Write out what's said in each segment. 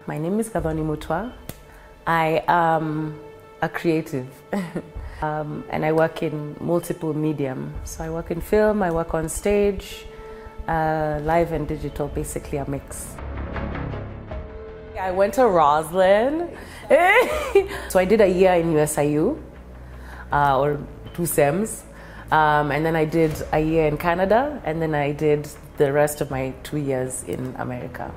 My name is Gathoni Mutua. I am a creative and I work in multiple medium. So I work in film, I work on stage, live and digital, basically a mix. I went to Roslyn. So I did a year in USIU, or 2 SEMs. And then I did a year in Canada, and then I did the rest of my 2 years in America.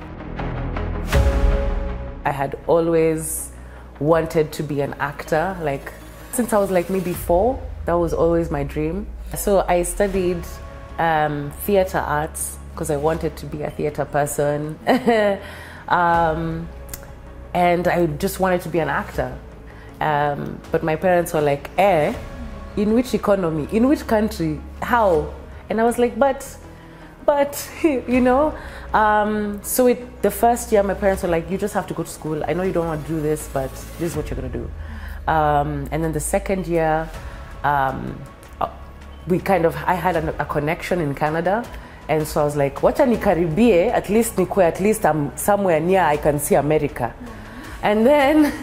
I had always wanted to be an actor, like since I was like maybe 4, that was always my dream. So I studied theater arts because I wanted to be a theater person. And I just wanted to be an actor. But my parents were like, in which economy, in which country, how? And I was like, but, you know. So the first year, my parents were like, you just have to go to school. I know you don't want to do this, but this is what you're gonna do. And then the second year, I had a connection in Canada. And so I was like, wacha nikaribie, at least I'm somewhere near I can see America. And then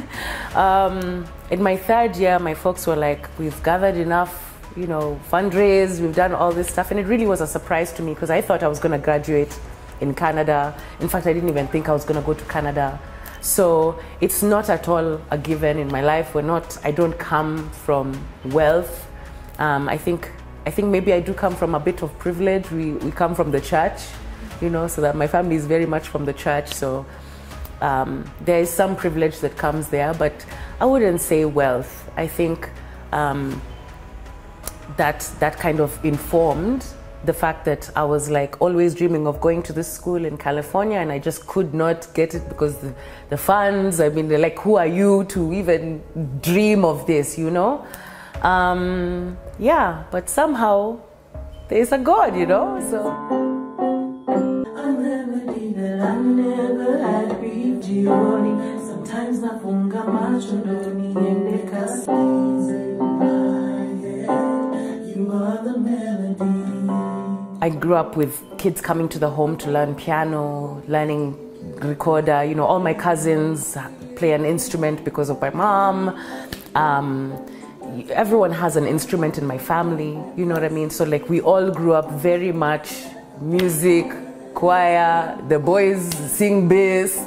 in my third year, my folks were like, we've gathered enough, you know, fundraise, we've done all this stuff. And it really was a surprise to me because I thought I was going to graduate in Canada. In fact, I didn't even think I was going to go to Canada. So it's not at all a given in my life. I don't come from wealth. I think maybe I do come from a bit of privilege. We come from the church, you know, so that my family is very much from the church. So there is some privilege that comes there, but I wouldn't say wealth. I think that kind of informed the fact that I was like always dreaming of going to this school in California, and I just could not get it because the funds, I mean, they're like, who are you to even dream of this, you know? Yeah, but somehow there is a God, you know, so. Sometimes nafunga macho ndo niende kasi. You are the melody. I grew up with kids coming to the home to learn piano, learning recorder. You know, all my cousins play an instrument because of my mom. Everyone has an instrument in my family, you know what I mean? So like we all grew up very much music, choir, the boys sing bass,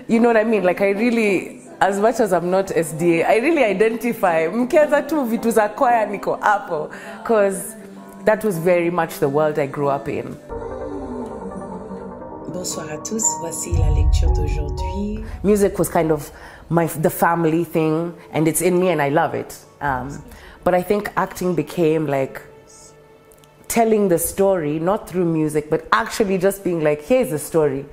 you know what I mean? Like I really, as much as I'm not SDA, I really identify, mkianza tu vitu za choir niko hapo, because that was very much the world I grew up in. Bonsoir à tous, voici la lecture d'aujourd'hui. Music was kind of the family thing, and it's in me and I love it. But I think acting became like telling the story, not through music, but actually just being like, here's the story.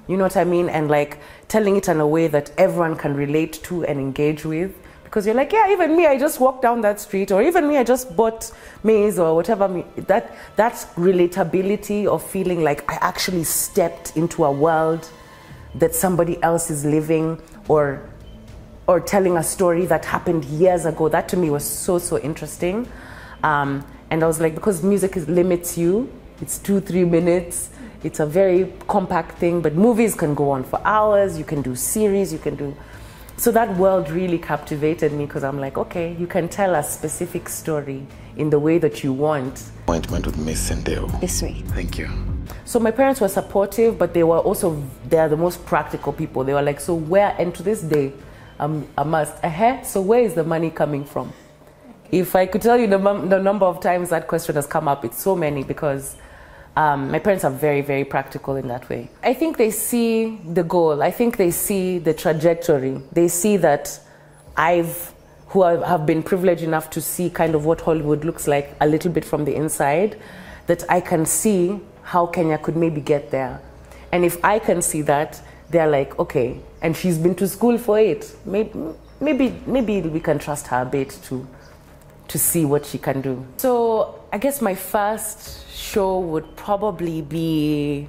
You know what I mean? And like telling it in a way that everyone can relate to and engage with. Because you're like, yeah, even me, I just walked down that street, or even me, I just bought maize or whatever. That's relatability of feeling like I actually stepped into a world that somebody else is living, or telling a story that happened years ago. That to me was so interesting. And I was like, because music limits you, it's 2-3 minutes. It's a very compact thing, but movies can go on for hours. You can do series, you can do. So that world really captivated me because I'm like, okay, you can tell a specific story in the way that you want. Appointment with Miss Sendeo. This way. Thank you. So my parents were supportive, but they are the most practical people. They were like, so where, and to this day, I must, so where is the money coming from? If I could tell you the number of times that question has come up, it's so many, because my parents are very, very practical in that way. I think they see the goal. I think they see the trajectory. They see that who have been privileged enough to see kind of what Hollywood looks like a little bit from the inside, that I can see how Kenya could maybe get there. And if I can see that, they're like, okay, and she's been to school for it. Maybe we can trust her a bit to see what she can do. So I guess my first show would probably be,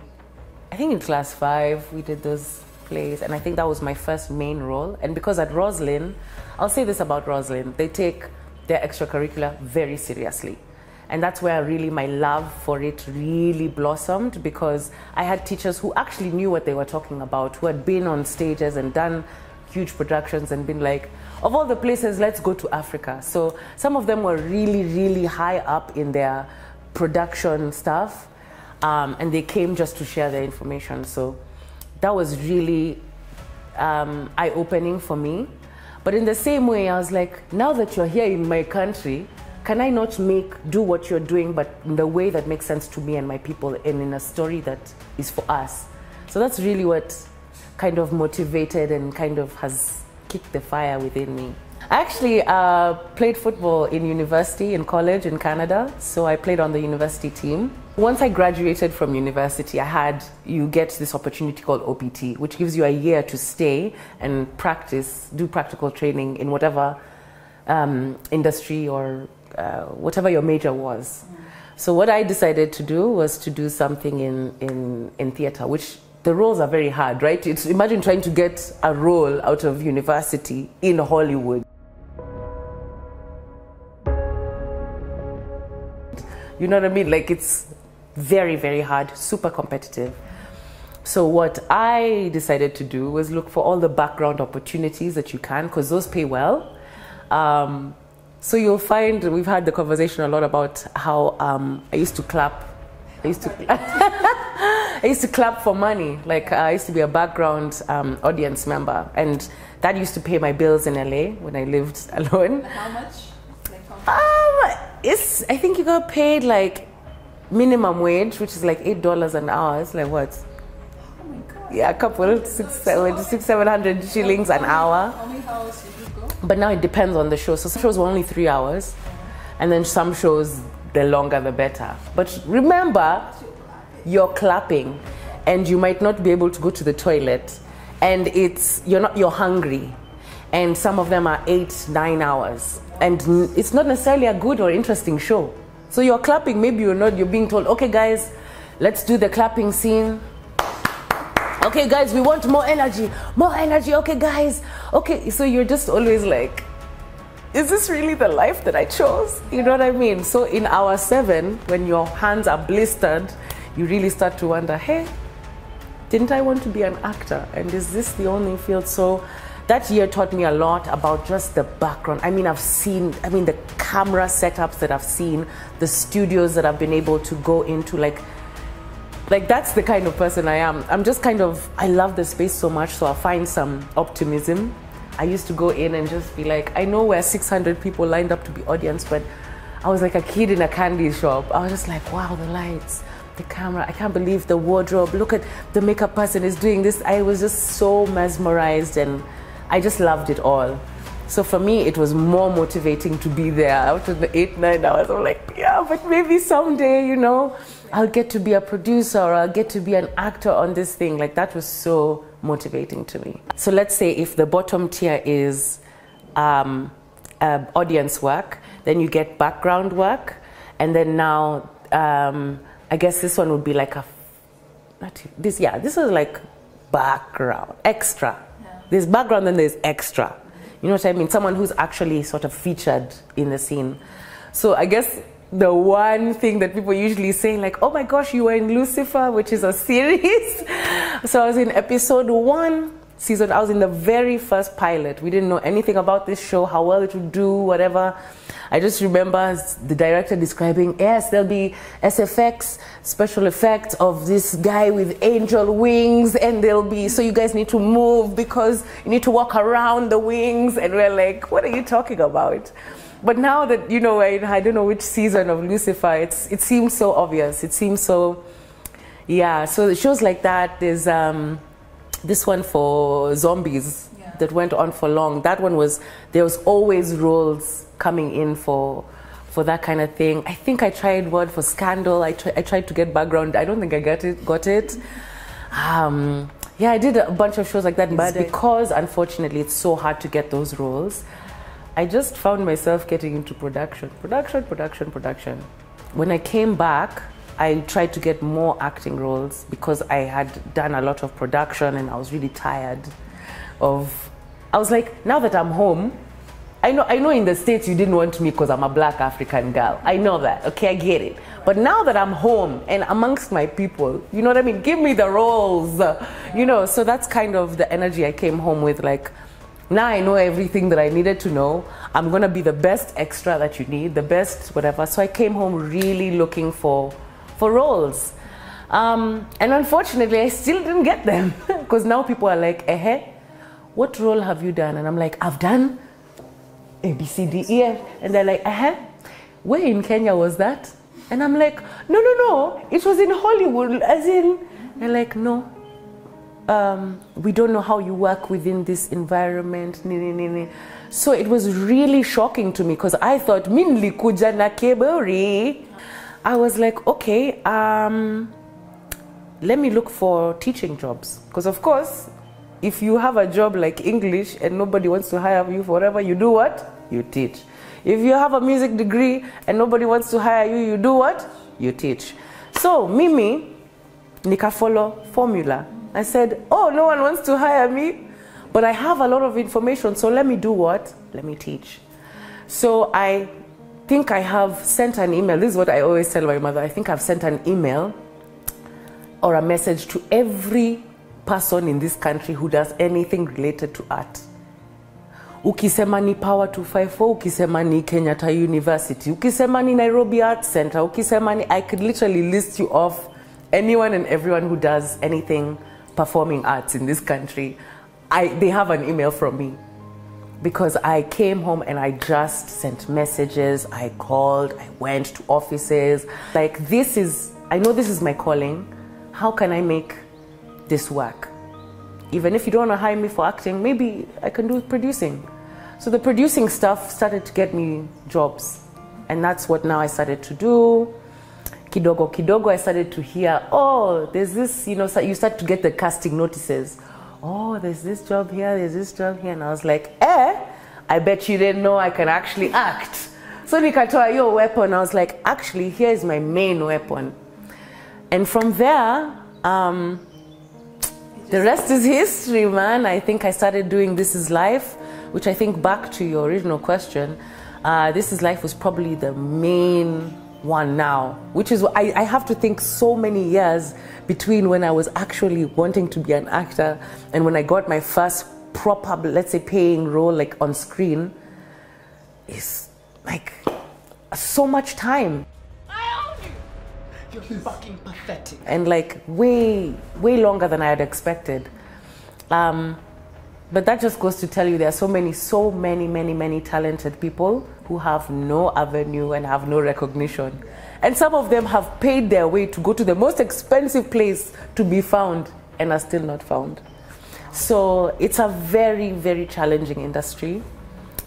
I think in class 5, we did those plays, and I think that was my first main role. And because at Roslyn, I'll say this about Roslyn, they take their extracurricular very seriously. And that's where really my love for it really blossomed, because I had teachers who actually knew what they were talking about, who had been on stages and done huge productions and been like, of all the places, let's go to Africa. So some of them were really, really high up in their production stuff, and they came just to share their information. So that was really eye-opening for me. But in the same way, I was like, now that you're here in my country, can I not do what you're doing, but in the way that makes sense to me and my people, and in a story that is for us? So that's really what kind of motivated and kind of has kicked the fire within me. I actually played football in university, in college in Canada. So I played on the university team. Once I graduated from university, you get this opportunity called OPT, which gives you a year to stay and practice, do practical training in whatever industry or whatever your major was. So what I decided to do was to do something in theater, which the roles are very hard, right? Imagine trying to get a role out of university in Hollywood. You know what I mean? Like, it's very, very hard, super competitive. So what I decided to do was look for all the background opportunities that you can, because those pay well. So you'll find, we've had the conversation a lot about how I used to clap. I used to clap for money. Like, I used to be a background audience member, and that used to pay my bills in LA when I lived alone. How much? Like, I think you got paid like minimum wage, which is like $8 an hour. It's like what? oh my God. Yeah, a couple, 700 shillings an hour. How many hours did you go? But now it depends on the show. So some shows were only 3 hours, and then some shows, the longer the better. But remember, you're clapping, and you might not be able to go to the toilet, and you're hungry, and some of them are 8-9 hours, and it's not necessarily a good or interesting show. So you're clapping, maybe you're being told, okay guys, let's do the clapping scene. Okay guys, we want more energy, okay guys, okay. So you're just always like, is this really the life that I chose? You know what I mean? So in hour 7, when your hands are blistered, you really start to wonder, hey, didn't I want to be an actor? And is this the only field? So that year taught me a lot about just the background. I mean, the camera setups that I've seen, the studios that I've been able to go into, like that's the kind of person I am. I love the space so much, so I find some optimism. I used to go in and just be like, I know we're 600 people lined up to be audience, but I was like a kid in a candy shop. I was just like, wow, the lights, the camera, I can't believe the wardrobe, look at the makeup person is doing this. I was just so mesmerized, and I just loved it all. So for me, it was more motivating to be there after the 8-9 hours. I'm like, yeah, but maybe someday, I'll get to be a producer, or I'll get to be an actor on this thing. Like, that was so motivating to me. So let's say if the bottom tier is audience work, then you get background work, and then now I guess this one would be like this is like background, extra. Yeah. There's background, then there's extra. You know what I mean? Someone who's actually sort of featured in the scene. So I guess the one thing that people usually say, like, oh my gosh, you were in Lucifer, which is a series. So I was in episode 1, season. I was in the very first pilot. We didn't know anything about this show, how well it would do, whatever. I just remember the director describing, yes, there'll be SFX, special effects of this guy with angel wings, and so you guys need to move because you need to walk around the wings. And we're like, what are you talking about? But now that, I don't know which season of Lucifer, it seems so obvious. It seems so, yeah. So shows like that, there's this one for zombies that went on for long. That one there was always roles coming in for that kind of thing. I think I tried one for Scandal. I tried to get background. I don't think I got it. Yeah, I did a bunch of shows like that. But because, unfortunately, it's so hard to get those roles, I just found myself getting into production. When I came back, I tried to get more acting roles because I had done a lot of production, and I was really tired I was like, now that I'm home, I know in the States you didn't want me because I'm a black African girl. I know that, okay, I get it. But now that I'm home and amongst my people, you know what I mean? Give me the roles, you know, so that's kind of the energy I came home with. Like, now I know everything that I needed to know. I'm gonna be the best extra that you need, the best whatever. So I came home really looking for roles. And unfortunately, I still didn't get them because now people are like, what role have you done? And I'm like, I've done A, B, C, D, E, F. And they're like, where in Kenya was that? And I'm like, no, it was in Hollywood, as in. They're like, no, we don't know how you work within this environment. So it was really shocking to me because I thought, minli kuja na kebori. I was like, okay, let me look for teaching jobs. Because of course, if you have a job like English and nobody wants to hire you for whatever, you do what? You teach. If you have a music degree and nobody wants to hire you, you do what? You teach. So Mimi, nika follow formula. I said, oh, no one wants to hire me, but I have a lot of information, so let me do what? Let me teach. So I think I have sent an email. This is what I always tell my mother. I think I've sent an email or a message to every person in this country who does anything related to art. Ukisema ni Power 254, ukisema ni Kenyatta University, ukisema ni Nairobi Art Center, ukisema ni, I could literally list you off anyone and everyone who does anything performing arts in this country. They have an email from me because I came home and I just sent messages, I called, I went to offices. Like, I know this is my calling. How can I make this work? Even if you don't want to hire me for acting, maybe I can do producing. So the producing stuff started to get me jobs. And that's what now I started to do. Kidogo, kidogo, I started to hear, oh, there's this, you know, so you start to get the casting notices. Oh, there's this job here, there's this job here. And I was like, I bet you didn't know I can actually act. So nikatoa your weapon. I was like, actually, here's my main weapon. And from there, the rest is history, man. I think I started doing This Is Life, which I think, back to your original question, This Is Life was probably the main one now, which is, I have to think so many years between when I was actually wanting to be an actor and when I got my first proper, let's say, paying role, like on screen. It's like so much time. You're fucking pathetic. And like way longer than I had expected. But that just goes to tell you there are so many talented people who have no avenue and have no recognition. And some of them have paid their way to go to the most expensive place to be found and are still not found. So it's a very challenging industry.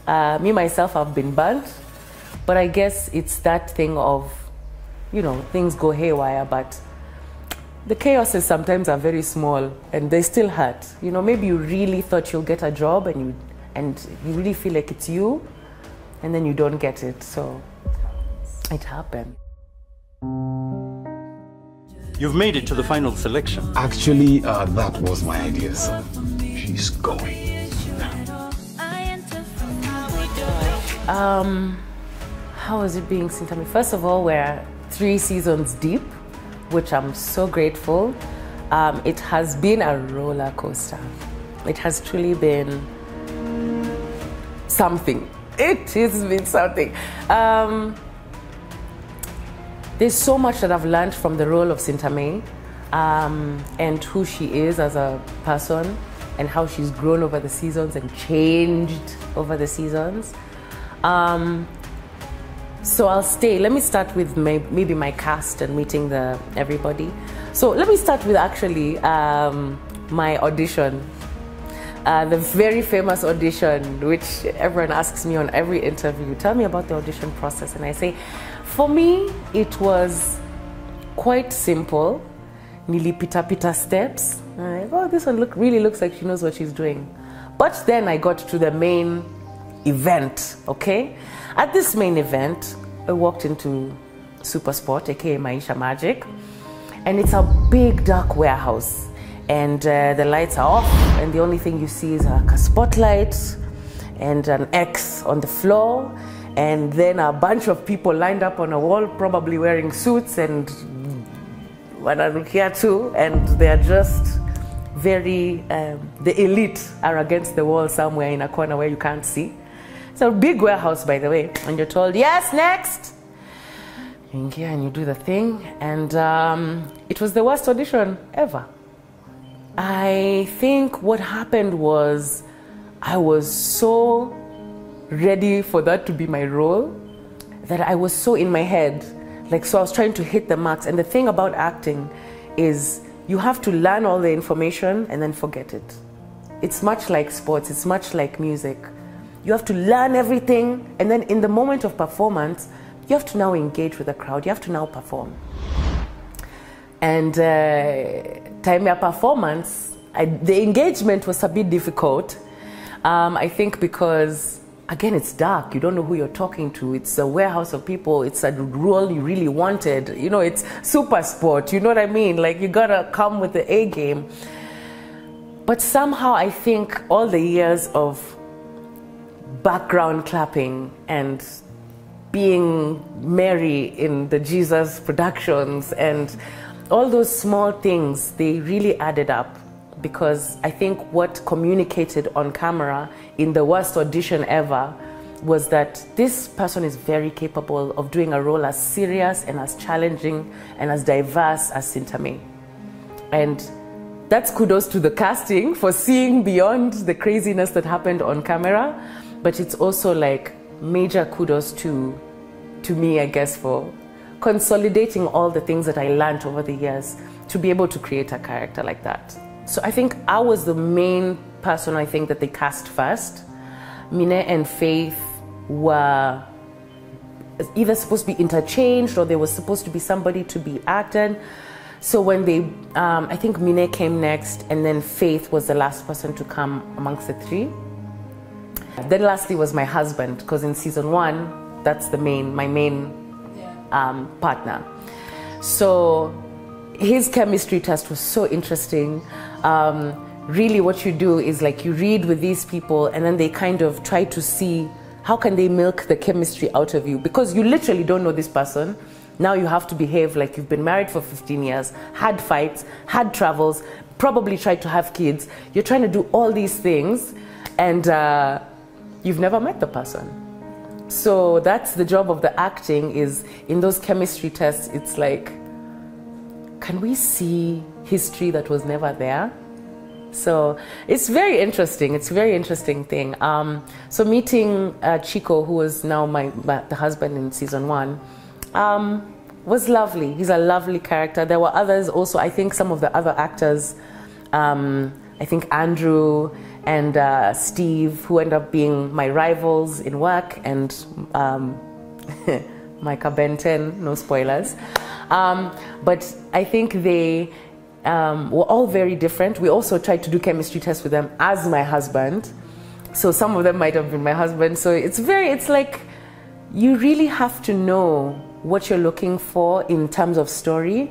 Me, myself, I've been burnt. But I guess it's that thing of, you know, things go haywire, but the chaoses sometimes are very small and they still hurt. You know, maybe you really thought you'll get a job and you really feel like it's you, and then you don't get it. So it happened. You've made it to the final selection. Actually, that was my idea, sir. She's going. How is it being Sintamei? First of all, we're 3 seasons deep, which I'm so grateful. It has been a roller coaster. It has truly been something. It has been something. There's so much that I've learned from the role of Sintamei, and who she is as a person, and how she's grown over the seasons and changed over the seasons. So I'll stay. Let me start with maybe my cast and meeting everybody. So let me start with actually my audition. The very famous audition, which everyone asks me on every interview. Tell me about the audition process. And I say, for me, it was quite simple. Nilipita steps. I'm like, oh, this one really looks like she knows what she's doing. But then I got to the main event, okay? At this main event, I walked into Super Sport, aka Maisha Magic, and it's a big dark warehouse, and the lights are off, and the only thing you see is a spotlight, and an X on the floor, and then a bunch of people lined up on a wall, probably wearing suits and wanarukia too, and they're just very, the elite are against the wall somewhere in a corner where you can't see. It's a big warehouse, by the way, and you're told, yes, next. You ingia and you do the thing, and it was the worst audition ever. I think what happened was I was so ready for that to be my role that I was so in my head, like, so I was trying to hit the marks. And the thing about acting is you have to learn all the information and then forget it. It's much like sports, it's much like music. You have to learn everything, and then in the moment of performance, you have to now engage with the crowd, you have to now perform. And time ya performance, the engagement was a bit difficult. I think because, again, it's dark, you don't know who you're talking to, it's a warehouse of people, it's a role you really wanted, you know, it's super sport, you know what I mean? Like, you gotta come with the A game. But somehow I think all the years of background clapping and being Mary in the Jesus productions and all those small things, they really added up, because I think what communicated on camera in the worst audition ever was that this person is very capable of doing a role as serious and as challenging and as diverse as Sintamei. And that's kudos to the casting for seeing beyond the craziness that happened on camera, but it's also like major kudos to me, I guess, for consolidating all the things that I learned over the years to be able to create a character like that. So I think I was the main person, I think, that they cast first. Mine and Faith were either supposed to be interchanged or there was supposed to be somebody to be acted. So when they, I think Mine came next, and then Faith was the last person to come amongst the three. Then lastly was my husband, because in season 1, that's my main partner. So his chemistry test was so interesting. Really what you do is, like, you read with these people and then they kind of try to see how can they milk the chemistry out of you, because you literally don't know this person. Now you have to behave like you've been married for 15 years, had fights, had travels, probably tried to have kids. You're trying to do all these things and you've never met the person. So that's the job of the acting, is in those chemistry tests, it's like, can we see history that was never there? So it's very interesting. It's a very interesting thing. So meeting Chico, who was now the husband in season 1, was lovely. He's a lovely character. There were others also. I think some of the other actors, I think Andrew and Steve, who end up being my rivals in work, and Micah Benton, no spoilers. But I think they were all very different. We also tried to do chemistry tests with them as my husband. So some of them might have been my husband. So it's like, you really have to know what you're looking for in terms of story.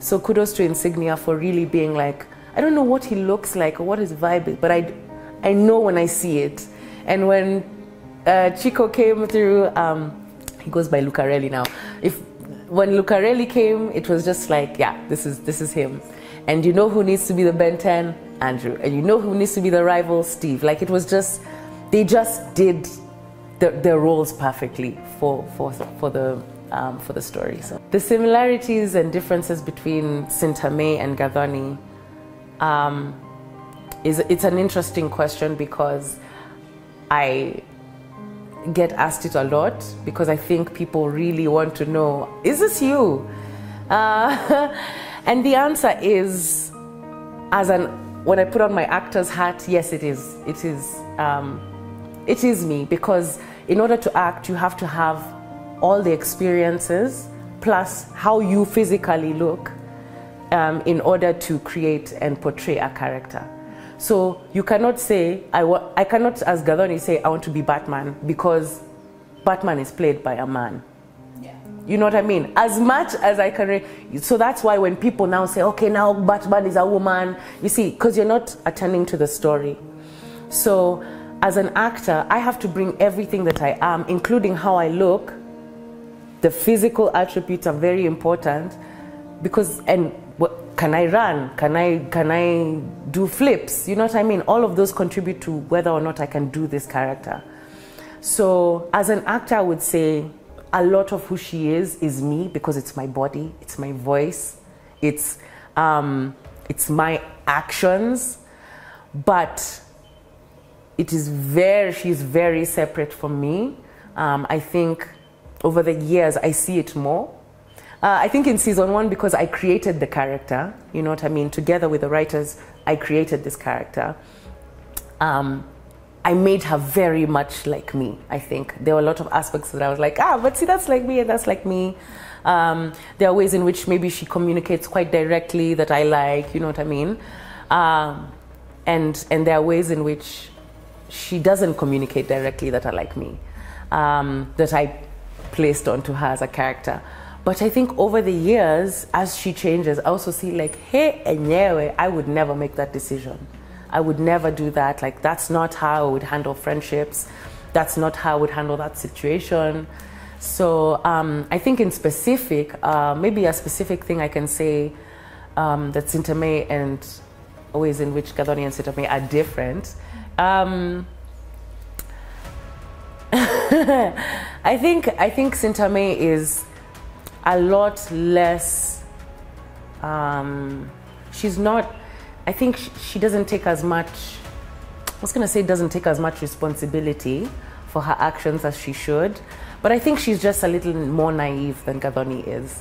So kudos to Insignia for really being like, I don't know what he looks like or what his vibe is, but I know when I see it. And when Chico came through, he goes by Lucarelli now. When Lucarelli came, it was just like, yeah, this is him. And you know who needs to be the Ben 10? Andrew. And you know who needs to be the rival? Steve. Like, it was just, they just did their roles perfectly for the story. So the similarities and differences between Sintamei and Gathoni, it's an interesting question, because I get asked it a lot, because I think people really want to know, is this you? And the answer is, when I put on my actor's hat, yes, it is. It is me, because in order to act, you have to have all the experiences plus how you physically look in order to create and portray a character. So you cannot say, I cannot, as Gathoni, say I want to be Batman, because Batman is played by a man. Yeah. You know what I mean? As much as I can. So that's why when people now say, okay, now Batman is a woman, you see, because you're not attending to the story. So as an actor, I have to bring everything that I am, including how I look. The physical attributes are very important because, and can I run? Can I do flips? You know what I mean? All of those contribute to whether or not I can do this character. So as an actor, I would say a lot of who she is me, because it's my body, it's my voice, it's my actions, but she's very separate from me. I think over the years, I see it more. I think in season 1, because I created the character, you know what I mean? Together with the writers, I created this character. I made her very much like me, I think. There were a lot of aspects that I was like, but see, that's like me and that's like me. There are ways in which maybe she communicates quite directly that I like, you know what I mean? And there are ways in which she doesn't communicate directly that are like me, that I placed onto her as a character. But I think over the years, as she changes, I also see like, hey, enyewe, I would never make that decision. I would never do that. Like, that's not how I would handle friendships. That's not how I would handle that situation. So I think in specific, maybe a specific thing I can say that Sintamei and ways in which Gathoni and Sintamei are different. I think Sintamei is a lot less, she's not, I think she doesn't take as much, I was gonna say doesn't take as much responsibility for her actions as she should, but I think she's just a little more naive than Gathoni is.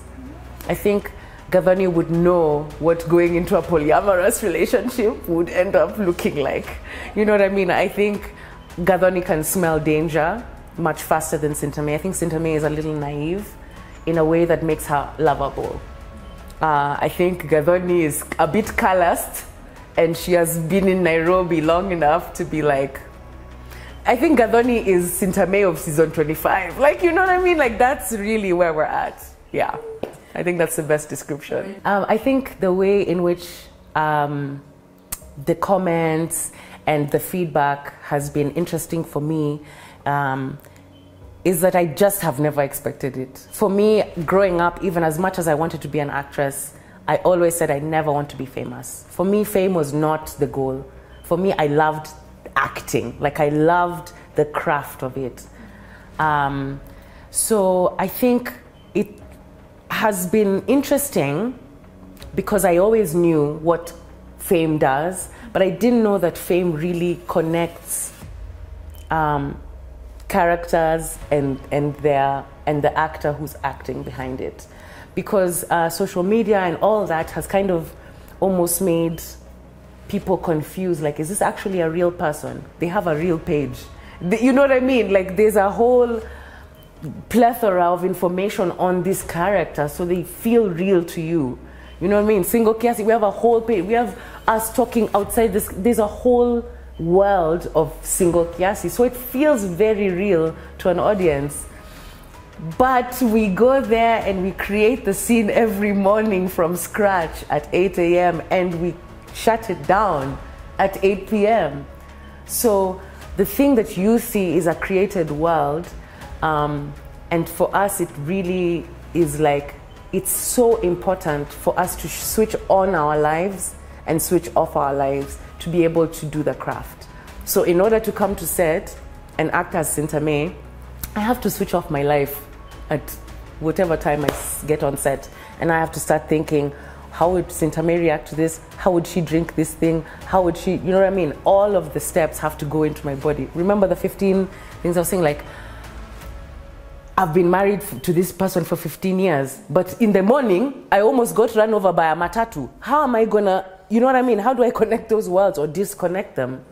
I think Gathoni would know what going into a polyamorous relationship would end up looking like. You know what I mean? I think Gathoni can smell danger much faster than Sintamei. I think Sintamei is a little naive in a way that makes her lovable. I think Gathoni is a bit calloused, and she has been in Nairobi long enough to be like, I think Gathoni is Sintamei of season 25. Like, you know what I mean? Like, that's really where we're at. Yeah, I think that's the best description. I think the way in which the comments and the feedback has been interesting for me is that I just have never expected it. For me, growing up, even as much as I wanted to be an actress, I always said I never want to be famous. For me, fame was not the goal. For me, I loved acting. Like, I loved the craft of it. So I think it has been interesting because I always knew what fame does, but I didn't know that fame really connects characters and the actor who's acting behind it, because social media and all that has kind of almost made people confused. Like, is this actually a real person? They have a real page. You know what I mean? Like, there's a whole plethora of information on this character, so they feel real to you. You know what I mean? Single Kiasi, we have a whole page. We have us talking outside this. There's a whole world of Single Kiasi, so it feels very real to an audience. But we go there and we create the scene every morning from scratch at 8 a.m. and we shut it down at 8 p.m. So the thing that you see is a created world, and for us it really is like, it's so important for us to switch on our lives and switch off our lives to be able to do the craft. So in order to come to set and act as Sintamei, I have to switch off my life at whatever time I get on set, and I have to start thinking, how would Sintamei react to this? How would she drink this thing? How would she, you know what I mean? All of the steps have to go into my body. Remember the 15 things I was saying, like, I've been married to this person for 15 years, but in the morning, I almost got run over by a matatu. How am I gonna, you know what I mean? How do I connect those worlds or disconnect them?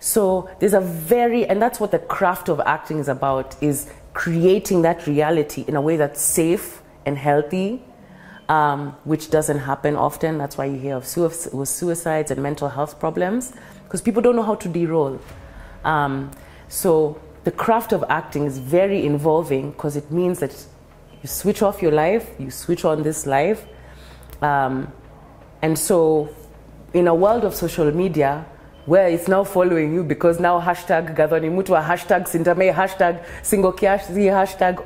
So there's a very, and that's what the craft of acting is about, is creating that reality in a way that's safe and healthy, which doesn't happen often. That's why you hear of suicides and mental health problems, because people don't know how to de-roll. So the craft of acting is very involving, because it means that you switch off your life, you switch on this life. And so in a world of social media, where it's now following you because now hashtag Gathoni Mutua, hashtag Sintamei, hashtag Single Kiasi, hashtag,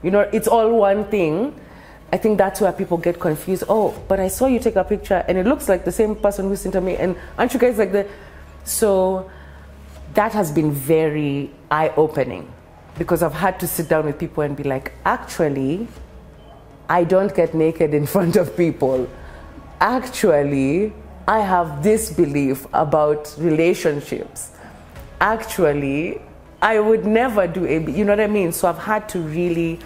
you know, it's all one thing. I think that's where people get confused. Oh, but I saw you take a picture and it looks like the same person who's Sintamei, and aren't you guys like the... So that has been very eye-opening because I've had to sit down with people and be like, actually, I don't get naked in front of people. Actually, I have this belief about relationships. Actually, I would never do you know what I mean? So I've had to really,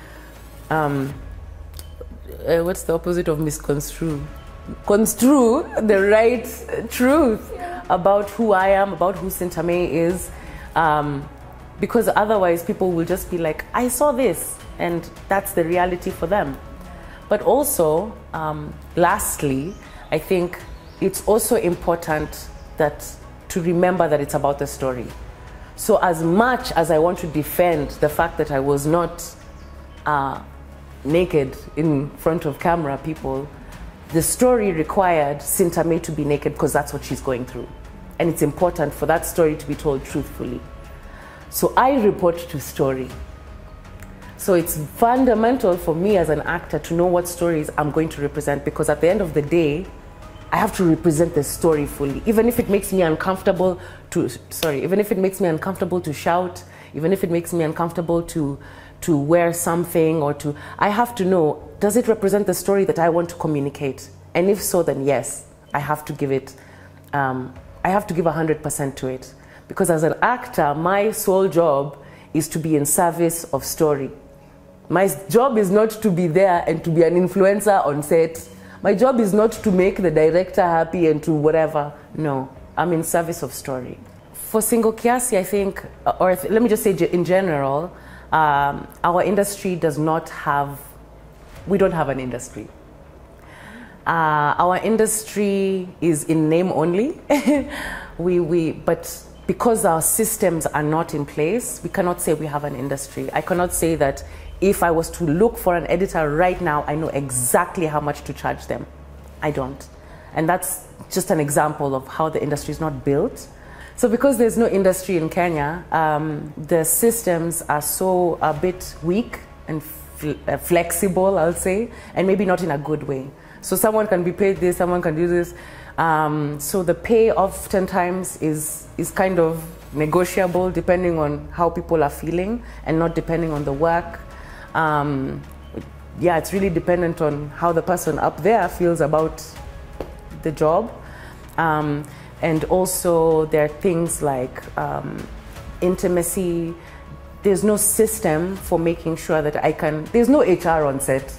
what's the opposite of misconstrue? Construe the right truth about who I am, about who Sintamei is, because otherwise people will just be like, I saw this, and that's the reality for them. But also, lastly, I think it's also important to remember that it's about the story. So as much as I want to defend the fact that I was not naked in front of camera people, the story required Sintamei to be naked because that's what she's going through. And it's important for that story to be told truthfully. So I report to story. So it's fundamental for me as an actor to know what stories I'm going to represent, because at the end of the day, I have to represent the story fully. Even if it makes me uncomfortable to, even if it makes me uncomfortable to shout, even if it makes me uncomfortable to wear something or to, I have to know, does it represent the story that I want to communicate? And if so, then yes, I have to give it, I have to give 100% to it. Because as an actor, my sole job is to be in service of story. My job is not to be there and to be an influencer on set. My job is not to make the director happy and to whatever. No, I'm in service of story. For Single Kiasi, I think, or let me just say in general, our industry does not have, we don't have an industry. Our industry is in name only. But because our systems are not in place, we cannot say we have an industry. I cannot say that if I was to look for an editor right now, I know exactly how much to charge them. I don't. And that's just an example of how the industry is not built. So because there's no industry in Kenya, the systems are so a bit weak and flexible, I'll say, and maybe not in a good way. So someone can be paid this, someone can do this. So the pay oftentimes is kind of negotiable depending on how people are feeling and not depending on the work. Yeah, it's really dependent on how the person up there feels about the job. And also there are things like intimacy. There's no system for making sure that there's no HR on set.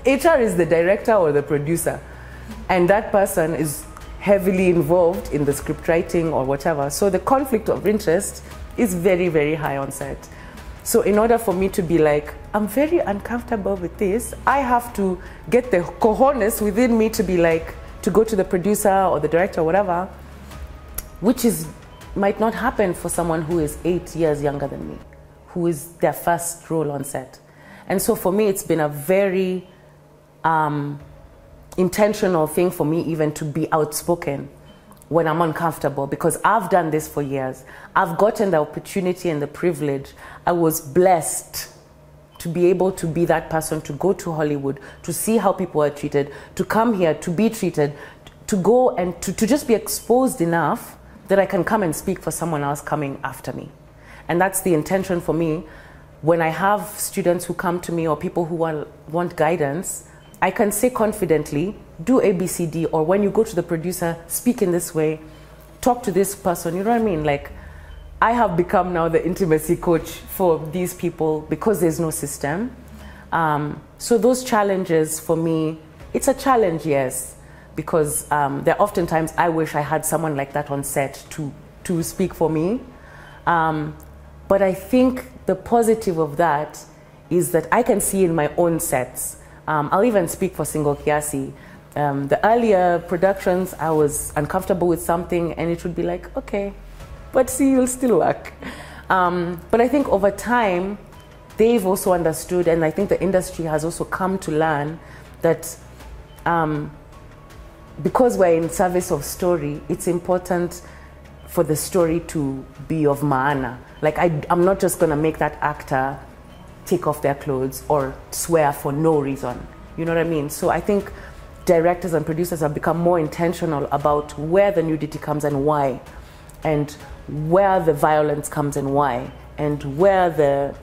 HR is the director or the producer. And that person is heavily involved in the script writing or whatever. So the conflict of interest is very, very high on set. So in order for me to be like, I'm very uncomfortable with this, I have to get the cojones within me to be like, to go to the producer or the director or whatever, which might not happen for someone who is 8 years younger than me, who is their first role on set. And so for me, it's been a very intentional thing for me even to be outspoken when I'm uncomfortable, because I've done this for years. I've gotten the opportunity and the privilege. I was blessed to be able to be that person, to go to Hollywood, to see how people are treated, to come here, to be treated, to go and to just be exposed enough that I can come and speak for someone else coming after me. And that's the intention for me. When I have students who come to me or people who want guidance, I can say confidently, do A, B, C, D, or when you go to the producer, speak in this way, talk to this person, you know what I mean? Like, I have become now the intimacy coach for these people because there's no system. So those challenges for me, it's a challenge, yes, because there are often times I wish I had someone like that on set to speak for me. But I think the positive of that is that I can see in my own sets. I'll even speak for Single Kiasi. The earlier productions, I was uncomfortable with something and it would be like, okay, but see, you'll still work. But I think over time, they've also understood, and I think the industry has also come to learn that because we're in service of story, it's important for the story to be of maana. Like I'm not just gonna make that actor take off their clothes or swear for no reason. You know what I mean? So I think directors and producers have become more intentional about where the nudity comes and why, and where the violence comes and why, and where the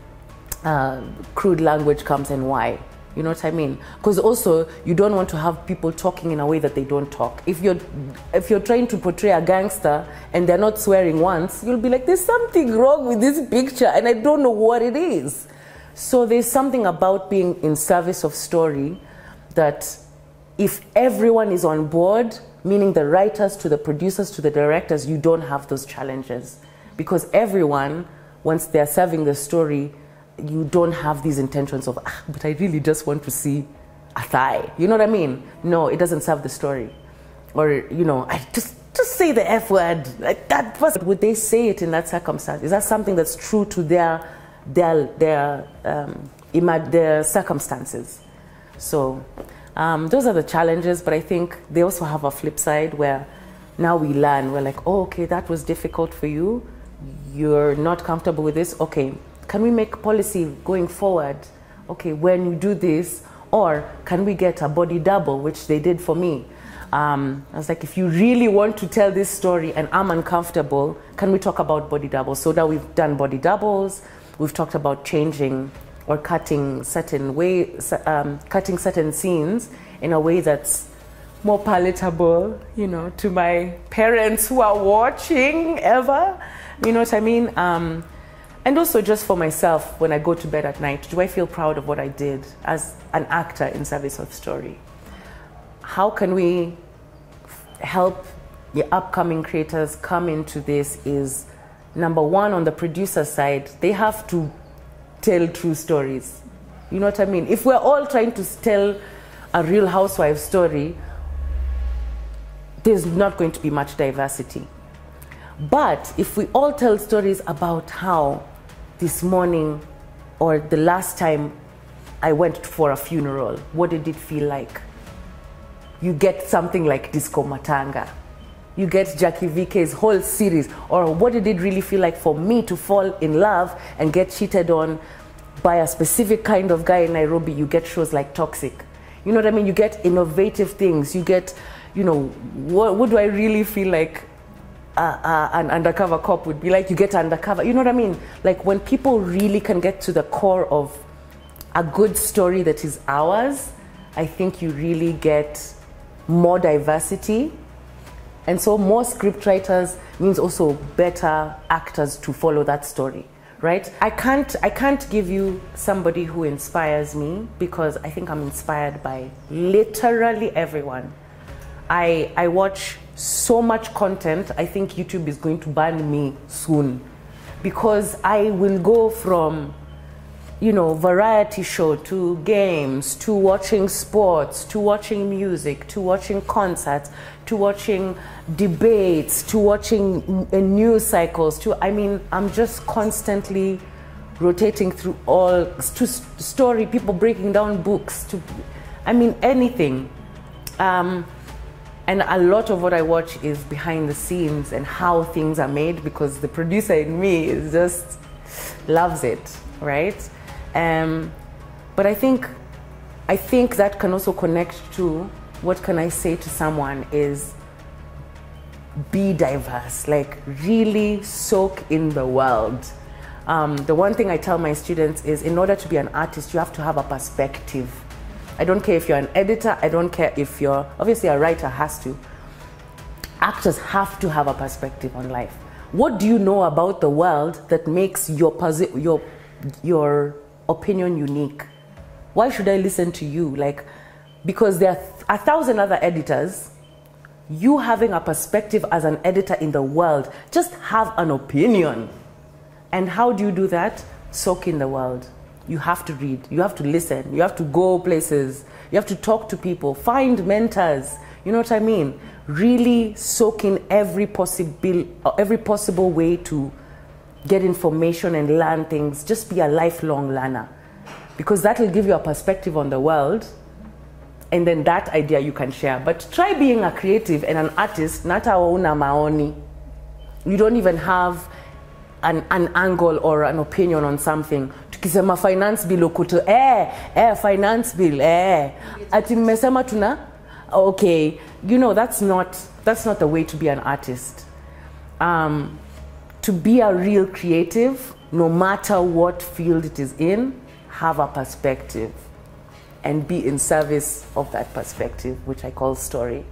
crude language comes and why. You know what I mean? Because also you don't want to have people talking in a way that they don't talk. If you're trying to portray a gangster and they're not swearing once, you'll be like, there's something wrong with this picture and I don't know what it is. So there's something about being in service of story that if everyone is on board, meaning the writers to the producers to the directors, you don't have those challenges. Because everyone, once they're serving the story, you don't have these intentions of, but I really just want to see a thigh. You know what I mean? No, it doesn't serve the story. Or, you know, I just say the F word. Like that person. Would they say it in that circumstance? Is that something that's true to their circumstances? So those are the challenges, but I think they also have a flip side where now we learn. We're like, oh, okay, that was difficult for you. You're not comfortable with this. Okay. Can we make policy going forward? Okay, when you do this, or can we get a body double, which they did for me? I was like, if you really want to tell this story and I'm uncomfortable, can we talk about body doubles? So now we've done body doubles. We've talked about changing or cutting certain scenes in a way that's more palatable, you know, to my parents who are watching ever. You know what I mean? And also just for myself, when I go to bed at night, do I feel proud of what I did as an actor in service of story? How can we help the upcoming creators come into this is, number one, on the producer side, they have to tell true stories. You know what I mean? If we're all trying to tell a Real Housewife story, there's not going to be much diversity. But if we all tell stories about how this morning or the last time I went for a funeral, what did it feel like? You get something like Disco Matanga. You get Jackie VK's whole series. Or what did it really feel like for me to fall in love and get cheated on by a specific kind of guy in Nairobi? You get shows like Toxic. You know what I mean? You get innovative things. You get, you know, what do I really feel like an undercover cop would be like? You get undercover, you know what I mean? Like when people really can get to the core of a good story that is ours, I think you really get more diversity. And so more scriptwriters means also better actors to follow that story, right? I can't give you somebody who inspires me, because I think I'm inspired by literally everyone. I watch so much content. I think YouTube is going to ban me soon, because I will go from, you know, variety show to games to watching sports to watching music to watching concerts to watching debates to watching news cycles to, I mean, I'm just constantly rotating through all, to story, people breaking down books, to, I mean, anything. And a lot of what I watch is behind the scenes and how things are made, because the producer in me is just loves it, right? But I think that can also connect to what can I say to someone is be diverse, like really soak in the world. The one thing I tell my students is, in order to be an artist, you have to have a perspective. I don't care if you're an editor, I don't care if you're, obviously a writer has to. Actors have to have a perspective on life. What do you know about the world that makes your opinion unique? Why should I listen to you? Like, because there are 1,000 other editors, you having a perspective as an editor in the world, just have an opinion. And how do you do that? Soak in the world. You have to read, you have to listen, you have to go places, you have to talk to people, find mentors, you know what I mean? Really soak in every possible way to get information and learn things. Just be a lifelong learner, because that will give you a perspective on the world, and then that idea you can share. But try being a creative and an artist, not our own maoni. You don't even have an angle or an opinion on something. Tukisema finance bill ukuto, finance bill, ati mmesema tuna, okay, you know, that's not the way to be an artist. To be a real creative, no matter what field it is in, have a perspective and be in service of that perspective, which I call story.